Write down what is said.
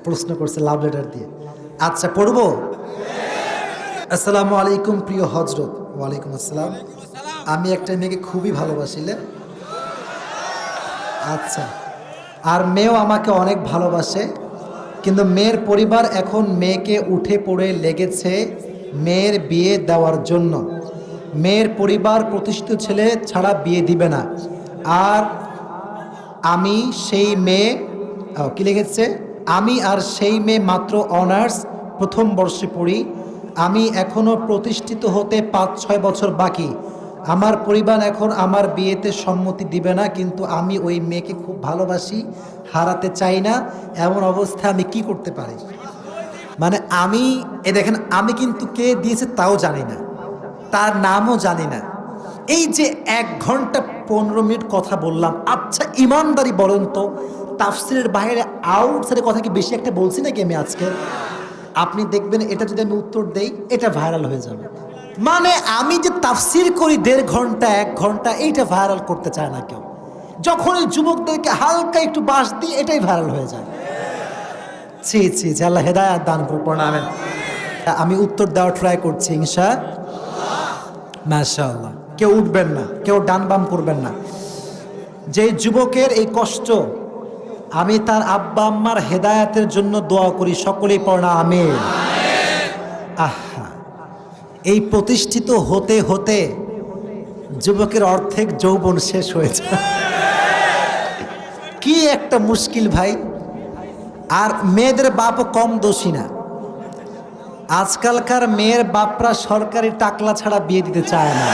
প্রশ্ন করছে love letter দিয়ে। আচ্ছা পড়বো। আসসালামু আলাইকুম প্রিয় হজরত। ওয়ালাইকুম আসসালাম। আমি একটা মেয়েকে খুবই ভালোবাসিলে। আচ্ছা, আর মেয়েও আমাকে অনেক ভালোবাসে, কিন্তু মেয়ের পরিবার এখন মেয়েকে উঠে পড়ে লেগেছে মেয়ের বিয়ে দেওয়ার জন্য। মেয়ের পরিবার প্রতিষ্ঠিত ছেলে ছাড়া বিয়ে দিবে না। আর আমি সেই মেয়ে কি লিখেছে, আমি আর সেই মেয়ে মাত্র অনার্স প্রথম বর্ষে পড়ি। আমি এখনও প্রতিষ্ঠিত হতে 5-6 বছর বাকি। আমার পরিবার এখন আমার বিয়েতে সম্মতি দিবে না, কিন্তু আমি ওই মেয়েকে খুব ভালোবাসি, হারাতে চাই না। এমন অবস্থায় আমি কি করতে পারি? মানে আমি দেখেন, আমি কিন্তু কে দিয়েছে তাও জানি না, তার নামও জানি না। এই যে 1 ঘন্টা 15 মিনিট কথা বললাম। আচ্ছা ইমানদারি বলেন তো, তাফসিরের বাইরে আউটসাইডের কথা কি বেশি একটা বলছি নাকি আমি আজকে? আপনি দেখবেন এটা যদি আমি উত্তর দেই, এটা ভাইরাল হয়ে যাবে। মানে আমি যে তাফসির করি 1.5 ঘন্টা 1 ঘন্টা, এইটা ভাইরাল করতে চায় না কেউ। যখন এই যুবকদেরকে হালকা একটু বাস দিই, এটাই ভাইরাল হয়ে যায়। ছি ছি, আল্লাহ হেদায়াত দান করুন। আমিন। আমি উত্তর দেওয়ার ট্রাই করছি ইনশাআল্লাহ। মাশাআল্লাহ। কেউ উঠবেন না, কেউ ডান বাম করবেন না। যে যুবকের এই কষ্ট, আমি তার আব্বা আম্মার হেদায়াতের জন্য দোয়া করি। সকলেই পড়না আমিন। আহা, এই প্রতিষ্ঠিত হতে হতে যুবকের অর্ধেক যৌবন শেষ হয়েছে। কি একটা মুশকিল ভাই। আর মেয়েদের বাপও কম দোষী না। আজকালকার মেয়ের বাপরা সরকারি টাকলা ছাড়া বিয়ে দিতে চায় না।